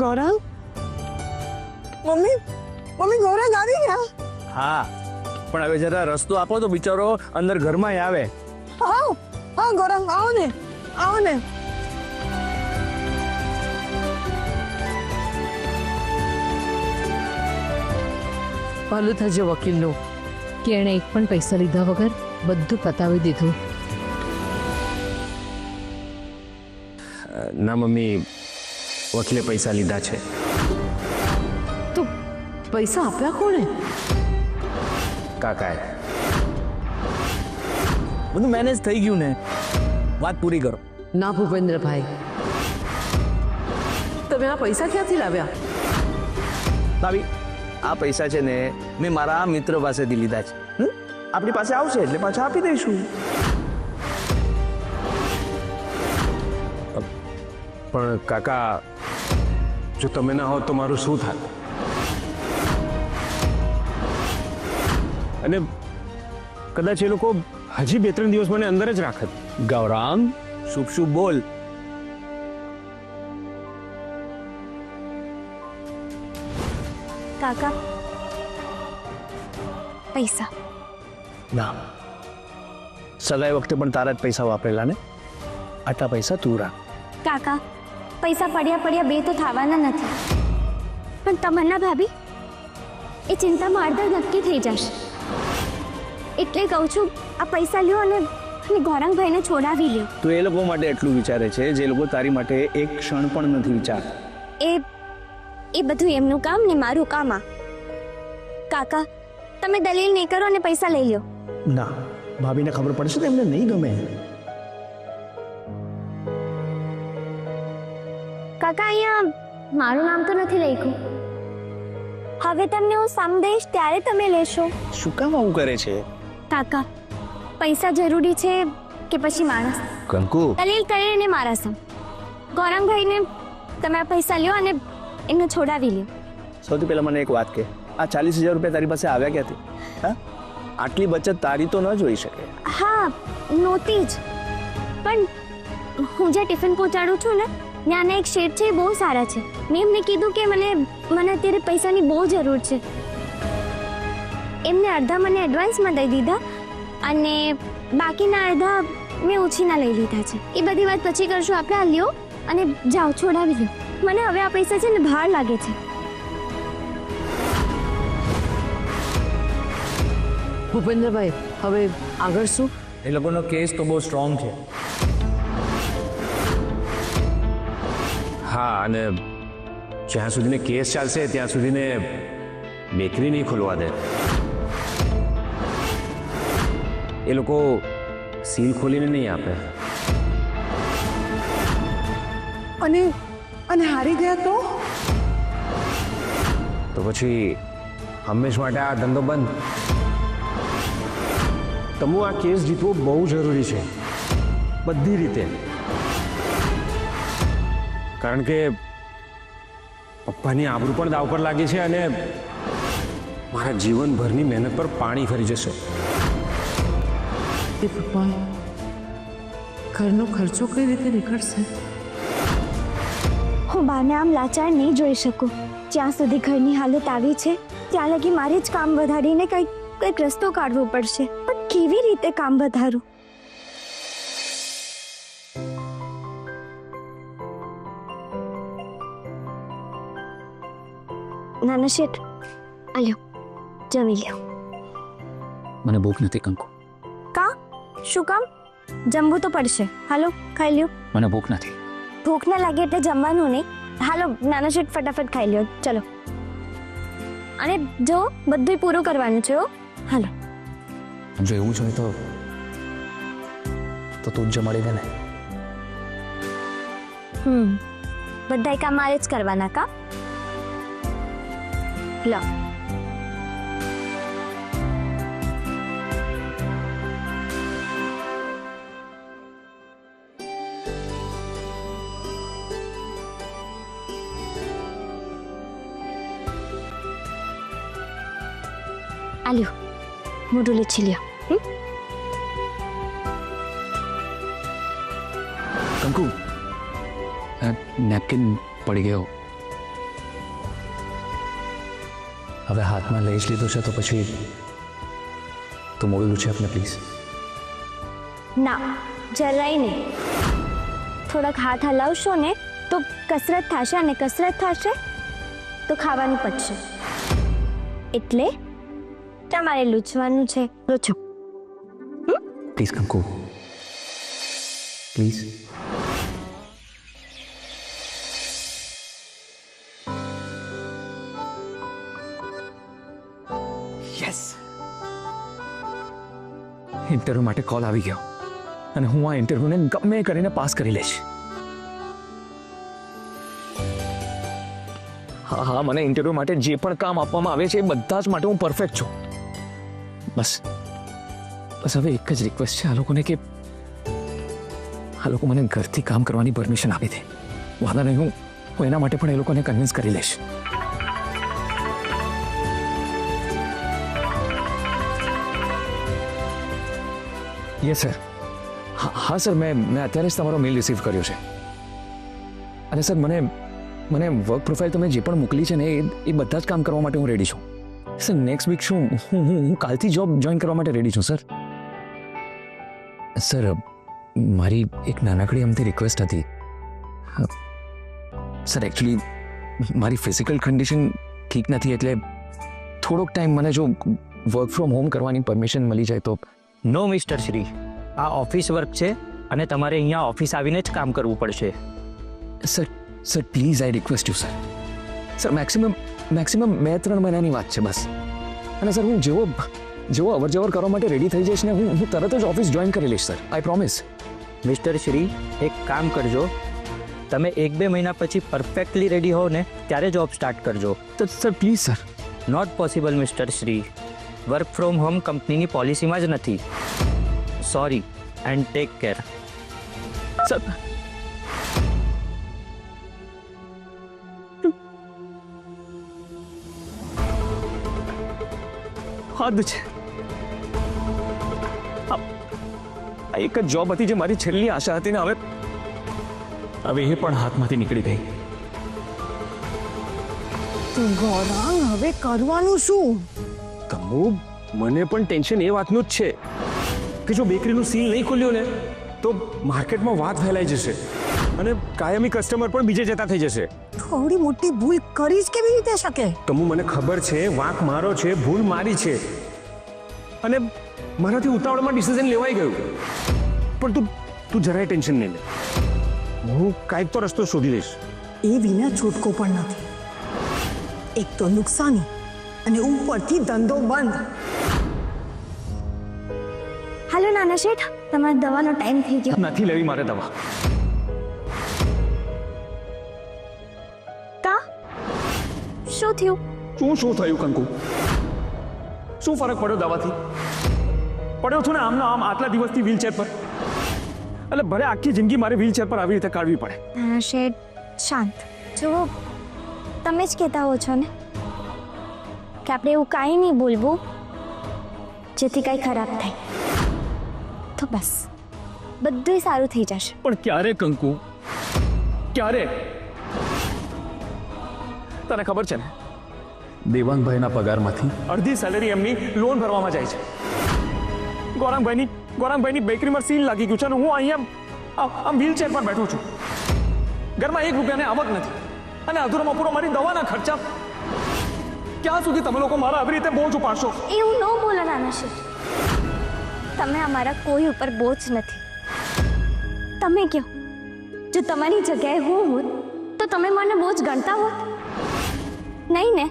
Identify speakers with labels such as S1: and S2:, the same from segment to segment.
S1: ગૌરવ mummy mummy ગૌરવ આવી ગયા.
S2: હા પણ હવે જરા રસ્તો આપો તો બિચારો અંદર ઘરમાં આવે.
S1: હા હા ગૌરવ આવો ને આવો ને.
S3: ભલું થજો વકીલનું કે એણે એક પણ પૈસા લીધા વગર બધું પતાવી દીધું.
S2: ના મમ્મી, વકીલે પૈસા લીધા છે.
S3: તો પૈસા આપ્યા કોણે?
S2: કાકાએ. બધું મેનેજ થઈ ગયું ને, વાત પૂરી કરો.
S3: ના ભૂપેન્દ્રભાઈ, તમે આ પૈસા ક્યાંથી લાવ્યા?
S2: ભાભી, આ પૈસા છે ને મેં મારા મિત્ર પાસેથી લીધા છે. આપણી પાસે આવશે એટલે પાછા આપી દઈશું.
S4: પણ કાકા, જો તમે ના હોત તો મારું શું થાત? અને કદાચ એ લોકો હજી 2-3 દિવસ મને અંદર જ રાખત.
S2: ગૌરાંગ, શુભ શુભ બોલ.
S5: કાકા પૈસા
S2: ના, સગાઈ વખતે પણ તારા જ પૈસા વાપરેલા ને, આટલા પૈસા તું રાખ.
S5: કાકા પૈસા પડ્યા બે તો થવાના નથી, પણ તમન્ના ભાભી એ ચિંતામાં અડધા નક્કી થઈ જશે. એટલે કહું છું આ પૈસા લ્યો અને ગૌરાંગભાઈને છોડાવી લ્યો.
S2: તો એ લોકો માટે એટલું વિચારે છે જે લોકો તારી માટે એક ક્ષણ પણ નથી વિચારતા.
S5: એ બધું એમનું કામ ને મારું કામ. આ કાકા તમે દલીલ નહીં કરો અને પૈસા લઈ લ્યો.
S2: ના, ભાભીને ખબર પડશે તો એમને નહીં ગમે.
S5: કાકા અહીંયા મારું નામ તો નથી લખ્યું. હવે તમને હું સમજાઈશ ત્યારે તમે લેશો.
S2: શું કામ આવું કરે છે?
S5: કાકા પૈસા જરૂરી છે કે પછી માણસ?
S2: કંકુ,
S5: દલીલ કરીને મારા સમ ગૌરાંગભાઈને તમે આ પૈસા લ્યો અને એમને છોડાવી લ્યો.
S2: સૌથી પહેલા મને એક વાત કહે, આ 40,000 રૂપિયા તારી પાસે આવ્યા ક્યાંથી? હા, આટલી બચત તારી તો ન જોઈ શકે.
S5: હા નહોતી જ, પણ હું જ્યાં ટિફિન પહોંચાડું છું ને ત્યાંના એક શેઠ છે, એ બહુ સારા છે. મેં એમને કીધું કે મને અત્યારે પૈસાની બહુ જરૂર છે. એમને અડધા મને એડવાન્સમાં દઈ દીધા અને બાકીના અડધા મેં ઉછીના લઈ લીધા છે. એ બધી વાત પછી કરશું આપણે. આ લ્યો અને જાઓ, છોડાવી લ્યો. મને હવે આ પૈસા છે ને ભાર લાગે છે.
S3: ભૂપેન્દ્રભાઈ, હવે આગળ શું?
S2: એ લોકોનો કેસ તો બહુ સ્ટ્રોંગ છે.
S4: હા, અને જ્યાં સુધીને કેસ ચાલશે ત્યાં સુધીને બેકરી નહીં ખોલવા દે. એ લોકો સીલ ખોલીને નહીં આપે.
S1: અને હારી ગયા
S4: તો પછી હંમેશ માટે આ ધંધો બંધ. તમુ, આ કેસ જીતવો બહુ જરૂરી છે, બધી રીતે. કારણ કે પપ્પાની આબરૂ પણ દાવ પર લાગી છે અને મારા જીવનભરની મહેનત પર પાણી ફરી જશે.
S3: એ ભગવાન, ઘરનો ખર્ચો કઈ રીતે નીકળશે?
S5: હું બાને આમ લાચાર નહીં જોઈ શકું. જ્યાં સુધી ઘરની હાલત આવી છે ત્યાં લગી મારે જ કામ વધારીને કંઈક રસ્તો કાઢવો પડશે. પણ કેવી રીતે કામ વધારું? નાના શેઠ, આ લ્યો, જમી લ્યો.
S2: મને ભૂખ નથી કંકુ.
S5: કા? શું કામ? જમવું તો પડશે. હાલો ખાઈ લ્યો.
S2: મને ભૂખ નથી.
S5: ભૂખ ના લાગે એટલે જમવાનું નહીં. હાલો નાના શેઠ, ફટાફટ ખાઈ લ્યો. ચલો. અને જો બધું પૂરું કરવાનું છે. હાલો.
S2: જો એવું જોઈએ તો તું જ જમાડી દે ને.
S5: બધા કામ મારે જ કરવાના. કા લો. આલ્યો, મોઢું લૂછી લ્યો.
S2: કંકુ, નેપકિન પડી ગયો. હવે હાથમાં લઈ જ લીધો છે તો પછી તું મોડું છે આપને પ્લીઝ.
S5: ના, જરાય નહીં. થોડાક હાથ હલાવશો ને તો કસરત થશે, અને કસરત થશે તો ખાવાનું પચશે. એટલે તમારે લૂછવાનું છે. લૂછો.
S2: Please Kanku, please. Yes, interview માટે કોલ આવી ગયો અને હું આ ઇન્ટરવ્યુને ગમે કરીને પાસ કરી લઈશ. હા હા, મને ઇન્ટરવ્યુ માટે જે પણ કામ આપવામાં આવે છે એ બધા જ માટે હું પરફેક્ટ છું. બસ બસ હવે એક જ રિક્વેસ્ટ છે આ લોકોને કે આ લોકો મને ઘરથી કામ કરવાની પરમિશન આપી દે. વાંધો નહીં, હું એના માટે પણ એ લોકોને કન્વિન્સ કરી લઈશ. Yes sir. હા સર, મેં અત્યારે જ તમારો મેલ રિસીવ કર્યો છે. અને સર મને વર્ક પ્રોફાઇલ તમે જે પણ મોકલી છે ને એ બધા જ કામ કરવા માટે હું રેડી છું. સર નેક્સ્ટ વીક શું હું કાલથી જોબ જોઈન કરવા માટે રેડી છું સર. સર મારી એક નાનકડી અમથી રિક્વેસ્ટ હતી. સર એકચ્યુઅલી મારી ફિઝિકલ કન્ડિશન ઠીક નથી, એટલે થોડોક ટાઈમ મને જો વર્ક ફ્રોમ હોમ કરવાની પરમિશન મળી જાય તો.
S6: નો મિસ્ટર શ્રી, આ ઓફિસ વર્ક છે અને તમારે અહીંયા ઓફિસ આવીને જ કામ કરવું પડશે.
S2: Sir please I request you sir. Sir maximum 2-3 મહિનાની વાત છે બસ. અને સર હું જેવો અવર જવર કરવા માટે રેડી થઈ જઈશ ને હું તરત જ ઓફિસ જોઈન કરી લઈશ સર, આઈ પ્રોમિસ.
S6: મિસ્ટર શ્રી, એક કામ કરજો, તમે 1-2 મહિના પછી પરફેક્ટલી રેડી હો ને ત્યારે જોબ સ્ટાર્ટ કરજો.
S2: Sir please sir.
S6: Not possible mister Shri, work from home કંપનીની પોલિસીમાં જ નથી. Sorry and take care.
S2: Sir હદ છે. આ એક જ જોબ હતી જે મારી છેલ્લી આશા હતી ને હવે એ પણ હાથમાંથી નીકળી ગઈ.
S1: તો ગૌરાંગ હવે કરવાનું શું?
S4: તમુ, મને પણ ટેન્શન એ વાતનું જ છે કે જો બેકરીનું સીલ નહીં ખોલ્યું ને તો માર્કેટમાં વાત ફેલાઈ જશે અને કાયમી કસ્ટમર પણ બીજે જતા થઈ જશે.
S1: થોડી મોટી ભૂલ કરી જ કેવી રીતે શકે?
S4: તમુ, મને ખબર છે વાંક મારો છે, ભૂલ મારી છે અને મારાથી ઉતાવળમાં ડિસિઝન લેવાઈ ગયું. પણ તું જરાય ટેન્શન નહીં લે, હું કાંઈક તો રસ્તો શોધી લઈશ.
S1: એ વિના છૂટકો પણ નથી. એક તો નુકસાની અને ઉપરથી ધંધો બંધ.
S5: હાલો નાના શેઠ, તમારા દવાનો ટાઈમ થઈ ગયો.
S2: નથી લેવી મારે દવા.
S5: કા શું થયું?
S2: શું થયું કંકુ? શું ફરક પડ્યો દવાથી? પડ્યો છું ને આમનો આમ આટલા દિવસથી વ્હીલચેર પર. એટલે ભલે આખી જિંદગી મારે વ્હીલચેર પર આવી રીતે કાઢવી પડે.
S5: નાના શેઠ શાંત. જુઓ, તમે જ કહેતા હો છો ને કે આપણે એવું કાંઈ નહીં બોલવું જેથી કાંઈ ખરાબ થાય. તો બસ બધું સારું થઈ જશે.
S2: પણ ક્યારે કંકુ? ક્યારે? તને ખબર છે ને દેવાંગભાઈના પગારમાંથી અડધી સેલેરી એમની લોન ભરવામાં જાય છે. ગૌરાંગભાઈની બેકરીમાં સીલ લાગી ગયું છે અને હું અહીંયા આમ વ્હીલચેર પર બેઠો છું. ઘરમાં 1 રૂપિયાની આવક નથી અને અધૂરામાં પૂરો મારી દવાના ખર્ચા. ક્યાં સુધી તમે લોકો મારા આવી રીતે બોજ ઉપાડશો?
S5: એવું ન બોલો નાના શેઠ, તમે અમારા કોઈ ઉપર બોજ નથી. તમે કહો, જો તમારી જગ્યાએ હું હોત તો તમે મને બોજ ગણતા હોત? નહીં ને?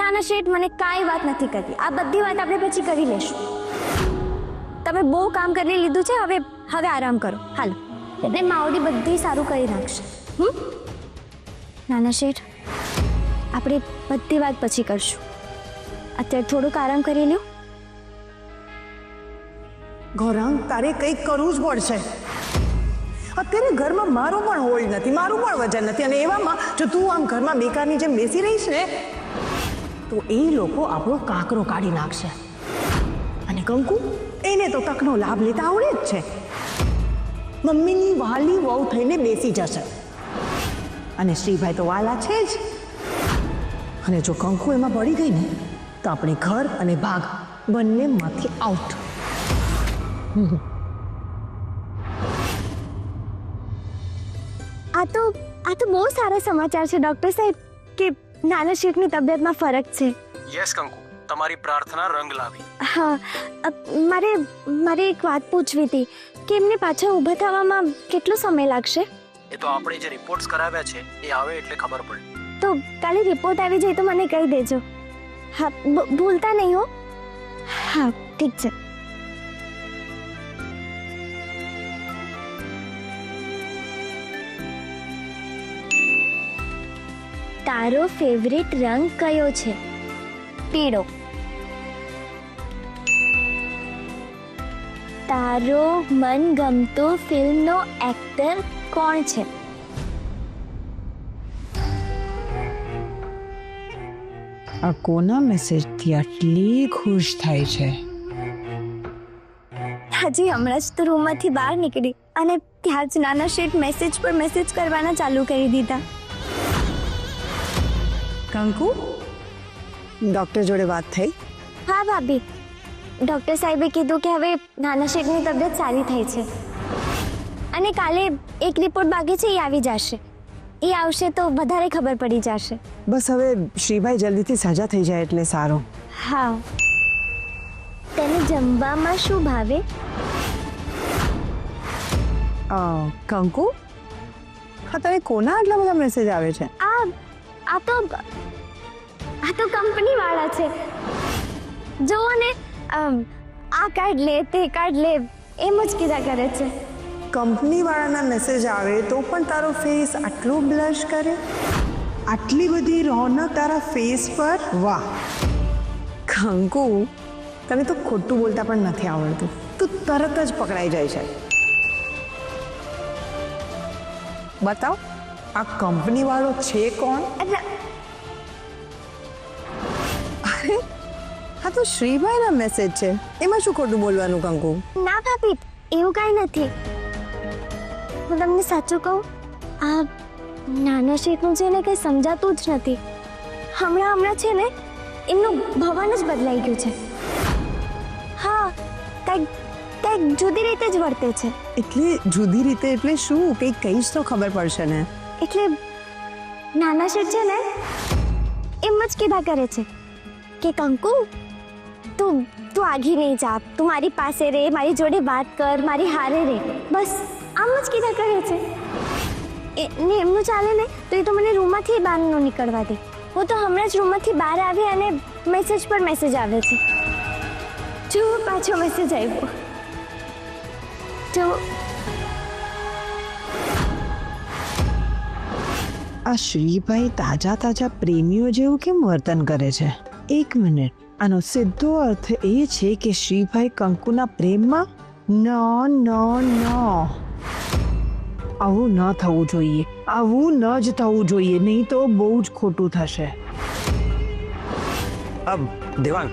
S5: નાના શેઠ, મને કાંઈ વાત નથી કરવી. આ બધી વાત આપણે પછી કરી લેશું. તમે બહુ કામ કરી લીધું છે, હવે આરામ કરો. હાલો, એટલે માવડી બધી સારું કરી નાખશે. નાના શેઠ, આપણે બધી વાત પછી કરશું. અત્યારે થોડુંક આરામ કરી લ્યો.
S1: ગૌરાંગ, તારે કંઈક કરવું જ પડશે. અત્યારે ઘરમાં મારું પણ હોય નથી, મારું પણ વજન નથી, અને એવામાં જો તું આમ ઘરમાં બેકારની જેમ બેસી રહીશ ને તો એ લોકો આપણો કાકરો કાઢી નાખશે. અને કંકુ, એને તો તકનો લાભ લેતા આવડે જ છે. મમ્મીની વાલી વહુ થઈને બેસી જશે. અને શ્રીભાઈ તો વાલા છે જ. અને જો કંકુ એમાં પડી ગઈ ને તો આપણે ઘર અને ભાગ બંનેમાંથી આઉટ.
S5: આ તો બહુ સારા સમાચાર છે ડૉક્ટર સાહેબ કે નાના શેઠની તબિયતમાં ફરક છે.
S4: યસ કંકુ, તમારી પ્રાર્થના રંગ લાવી.
S5: હા, મારે એક વાત પૂછવી હતી કે એમને પાછા ઊભા થવામાં કેટલો સમય લાગશે?
S7: એ તો આપણે જે રિપોર્ટ્સ કરાવ્યા છે એ આવે એટલે ખબર પડે.
S5: તો કાલે રિપોર્ટ આવી જાય તો મને કહી દેજો. હા, ભૂલતા નહીં હો. હા, ઠીક છે. તારો ફેવરિટ રંગ કયો છે? પીળો. તારો મનગમતો ફિલ્મનો એક્ટર કોણ છે?
S1: આ કોના મેસેજથી આટલી ખુશ થાય છે?
S5: હજી હમણાં જ તો રૂમમાંથી બહાર નીકળી અને ત્યાં જ નાના શેઠ મેસેજ પર મેસેજ કરવાના ચાલુ કરી દીધા.
S1: કંકુ, ડૉક્ટર જોડે વાત થઈ?
S5: હા ભાભી, ડૉક્ટર સાહેબે કીધું કે હવે નાના શેઠની તબિયત સારી થઈ છે અને કાલે એક રિપોર્ટ બાકી છે, એ આવી જશે. એ આવશે તો વધારે ખબર પડી જશે.
S1: બસ હવે શ્રીભાઈ જલ્દીથી સાજા થઈ જાય એટલે સારું.
S5: હા. તને જમવામાં શું ભાવે?
S1: કંકુ, હા, તને કોના આટલા બધા મેસેજ આવે છે?
S5: આ તો કંપની વાળા છે. જુઓ ને, આ કાર્ડ લે, તે કાર્ડ લે, એમ જ કીધા કરે છે.
S1: કંપની વાળાના મેસેજ આવે તો પણ તારો ફેસ આટલો બ્લશ કરે? આટલી બધી રોનક તારા ફેસ પર? વાહ કંકુ, તને તો ખોટું બોલતા પણ નથી આવડતું. તું તરત જ પકડાઈ જાય છે. બતાવ, આ કંપની વાળો છે કોણ? અરે, હા તો શ્રીભાઈના મેસેજ છે, એમાં શું ખોટું બોલવાનું કંકુ?
S5: ના ભાભી, એવું કાંઈ નથી. હું તમને સાચું કહું, આ નાના શેઠનું છે ને કંઈ સમજાતું જ નથી. હમણાં છે ને એમનું ભવન જ બદલાઈ ગયું છે. હા, કંઈક જુદી રીતે જ વર્તે છે.
S1: એટલે જુદી રીતે એટલે શું? કંઈક કહીશ તો ખબર પડશે ને.
S5: એટલે નાના શેઠ છે ને એમ જ કીધા કરે છે કે કંકુ, તું આઘી નહીં જા, તું મારી પાસે રહે, મારી જોડે વાત કર, મારી હારે રહે. બસ આમ જ કીધા કરે છે. ને એમનું ચાલે ને તો એ તો મને રૂમમાંથી બહાર ન નીકળવા દે. હું તો હમણાં જ રૂમમાંથી બહાર આવી અને મેસેજ પર મેસેજ આવે છે. જો પાછો મેસેજ આવ્યો. જો
S1: આ શ્રીભાઈ તાજા પ્રેમીઓ જેવું કેમ વર્તન કરે છે? એક મિનિટ, આનો સીધો અર્થ એ છે કે શ્રીભાઈ કંકુના પ્રેમમાં? આવું ન થવું જોઈએ, આવું ન જ થવું જોઈએ, નહીં તો બહુ જ ખોટું થશે.
S4: દેવાંગ,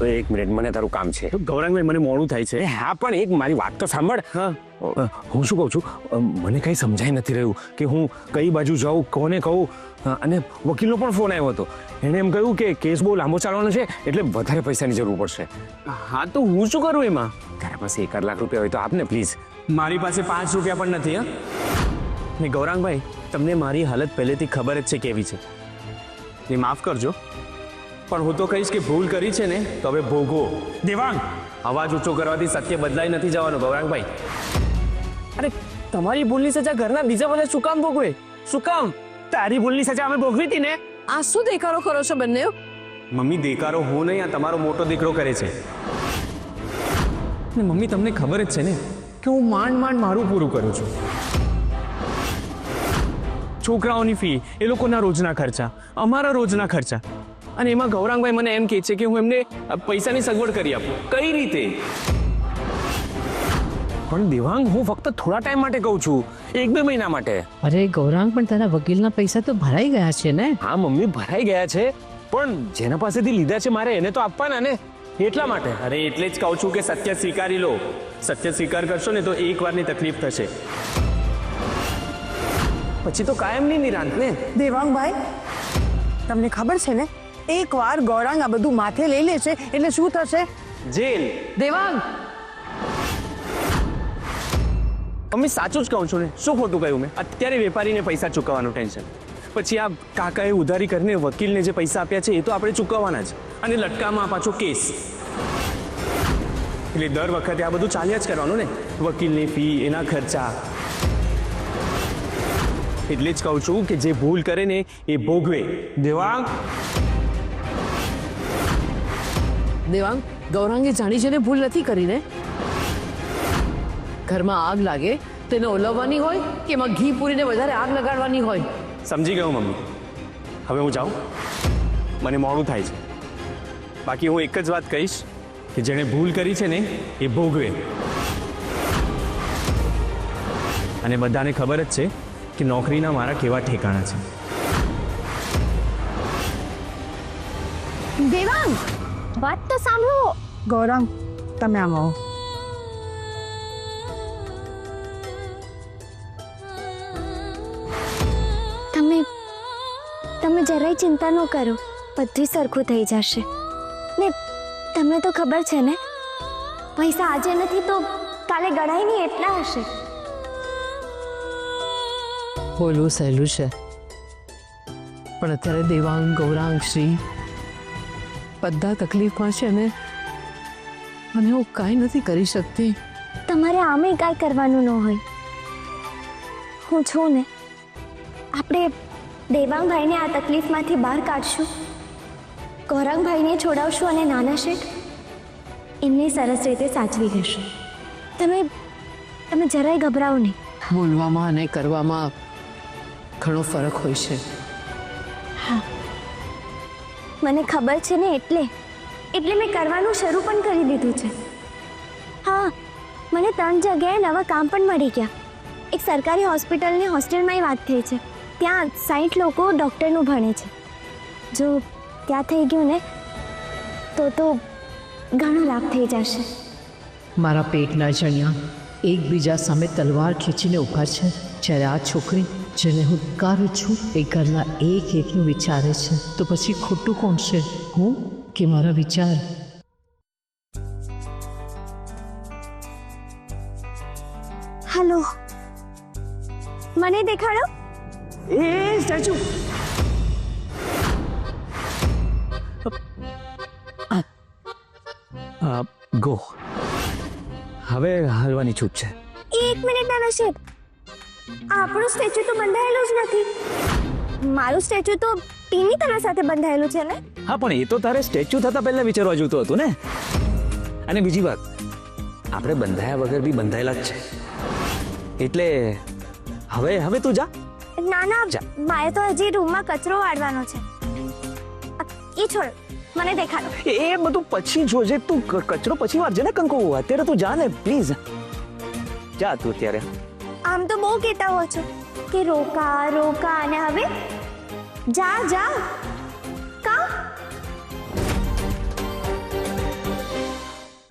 S4: એક મિનિટ, મને તારું કામ છે.
S8: ગૌરાંગભાઈ, મને મોડું થાય છે.
S4: હા, પણ એક મારી વાત તો સાંભળ. હું શું કહું છું, મને કંઈ સમજાઈ નથી રહ્યું કે હું કઈ બાજુ જાઉં, કોને કહું. અને વકીલનો પણ ફોન આવ્યો હતો. એણે એમ કહ્યું કે કેસ બહુ લાંબો ચાલવાનો છે એટલે વધારે પૈસાની જરૂર પડશે.
S8: હા, તો હું શું કરું એમાં?
S4: તારા પાસે 1 લાખ રૂપિયા હોય તો આપને પ્લીઝ.
S8: મારી પાસે 5 રૂપિયા પણ નથી. ને ગૌરાંગભાઈ, તમને મારી હાલત પહેલેથી ખબર જ છે કેવી છે. એ માફ કરજો, પણ હું તો કહીશ કે ભૂલ કરી છે ને તો હવે ભોગવો.
S4: દેવાંગ,
S8: અવાજ ઊંચો કરવાથી સત્ય બદલાઈ નથી જવાનું ગૌરાંગભાઈ.
S2: અરે તમારી ભૂલની સજા ઘરના બીજા બધા શું કામ ભોગવે? શું કામ?
S4: તારી ભૂલની સજા અમે ભોગવી હતી ને.
S3: આ શું દેખાડો કરો છો બંને?
S8: મમ્મી, દેકારો હું નહીં, આ તમારો મોટો દીકરો કરે છે.
S2: ને મમ્મી, તમને ખબર જ છે ને કે હું માંડ મારું પૂરું કરું છું.
S8: છોકરાઓની ફી, એ લોકોના રોજના ખર્ચા, અમારા રોજના ખર્ચા, અને એમાં ગૌરાંગભાઈ મને એમ કહે છે કે હું એમને પૈસાની સગવડ કરી આપું. કઈ રીતે?
S4: પણ દેવાંગ, હું ફક્ત થોડા ટાઈમ માટે કહું છું, 1-2 મહિના માટે.
S3: અરે ગૌરાંગ, પણ તારા વકીલના પૈસા તો ભરાઈ ગયા છે ને?
S4: હા મમ્મી, ભરાઈ ગયા છે, પણ જેના પાસેથી લીધા છે મારે એને તો આપવાના ને, એટલા માટે.
S8: અરે એટલે જ કહું છું કે સત્ય સ્વીકારી લો. સત્ય સ્વીકાર કરશો ને તો એક વારની તકલીફ થશે, પછી તો કાયમની નિરાંત ને.
S1: દેવાંગભાઈ, તમને ખબર છે ને, એકવાર ગૌરાંગ આ બધું માથે લઈ લે છે એટલે શું થશે?
S8: જેલ.
S3: દેવાંગ,
S8: મમ્મી સાચું જ કહું છું ને, શું ખોટું કહ્યું મેં? અત્યારે વેપારીને પૈસા ચૂકવવાનું ટેન્શન, પછી આ કાકાએ ઉધારી કરીને વકીલને જે પૈસા આપ્યા છે એ તો આપણે ચૂકવવાના જ, અને લટકામાં પાછો કેસ. એટલે દર વખતે આ બધું ચાલ્યા જ કરવાનું ને, વકીલની ફી, એના ખર્ચા. એટલે જ કહું છું કે જે ભૂલ કરે ને એ ભોગવે. દેવાંગ,
S3: દેવાંગ, ગૌરાંગે જાણી જઈને ભૂલ નથી કરી ને. ઘરમાં આગ લાગે તેને ઓલવવાની હોય કે એમાં ઘી પૂરીને વધારે આગ લગાડવાની હોય?
S8: સમજી ગયો મમ્મી. હવે હું જાઉં, મને મોડું થાય છે. બાકી હું એક જ વાત કહીશ કે જેણે ભૂલ કરી છે ને એ ભોગવે. અને બધાને ખબર જ છે કે નોકરીના મારા કેવા ઠેકાણા છે.
S5: દેવાંગ, વાત તો સાંભળો.
S1: ગૌરાંગ, તમે આમ આવો.
S5: તમે જરાય ચિંતા ન કરો, બધું સરખું થઈ જશે. ને તમને તો ખબર છે ને, પૈસા આજે નથી તો કાલે ગણાય નહીં એટલા હશે.
S3: બોલવું સહેલું છે, પણ અત્યારે દેવાંગ, ગૌરાંગ, શ્રી બધા તકલીફમાં છે ને, અને હું કાંઈ નથી કરી શકતી.
S5: તમારે આમે કાંઈ કરવાનું ન હોય. હું છું ને, આપણે દેવાંગભાઈને આ તકલીફમાંથી બહાર કાઢશું, ગૌરાંગભાઈને છોડાવશું અને નાના શેઠ એમને સરસ રીતે સાચવી લેશું. તમે જરાય ગભરાઓ નહીં.
S3: બોલવામાં અને કરવામાં ઘણો ફરક હોય છે.
S5: મને ખબર છે ને, એટલે મેં કરવાનું શરૂ પણ કરી દીધું છે. હા, મને 3 જગ્યાએ નવા કામ પણ મળી ગયા. એક સરકારી હોસ્પિટલની હોસ્ટેલમાં વાત થઈ છે, ત્યાં 60 લોકો ડૉક્ટરનું ભણે છે. જો ત્યાં થઈ ગયું ને તો ઘણો લાભ થઈ જશે.
S3: મારા પેટના જણિયા એકબીજા સામે તલવાર ખેંચીને ઊભા છે, જ્યારે આ છોકરી જેને હું કારું છું એ ઘરના એક એકનું વિચારે છે. તો પછી ખોટું કોણ છે, હું કે મારા વિચાર?
S5: હાલો, મને દેખાડો.
S1: એ સ્ટેચ્યુ
S2: ગો, હવે હાલવાની છૂટ છે.
S5: 1 મિનિટ નાના શેઠ, આપણું સ્ટેચ્યુ તો બંધાયેલું જ નથી. મારું સ્ટેચ્યુ તો ટીની તના સાથે બંધાયેલું છે ને.
S2: હા, પણ એ તો તારે સ્ટેચ્યુ થતા પહેલા વિચારવા જોતું હતું ને. અને બીજી વાત, આપણે બંધાયા વગર બી બંધાયેલા જ છે. એટલે હવે તું જા.
S5: ના મારે તો હજી રૂમમાં કચરો વાળવાનો છે. એ છોડ, મને દેખાડો.
S2: એ બધું પછી જોજે, તું કચરો પછી વારજે ને કંકુ. અત્યારે તું જા ને પ્લીઝ. જા તું અત્યારે.
S5: આમ તો બહુ કહેતા હો છો કે રોકા અને હવે જા.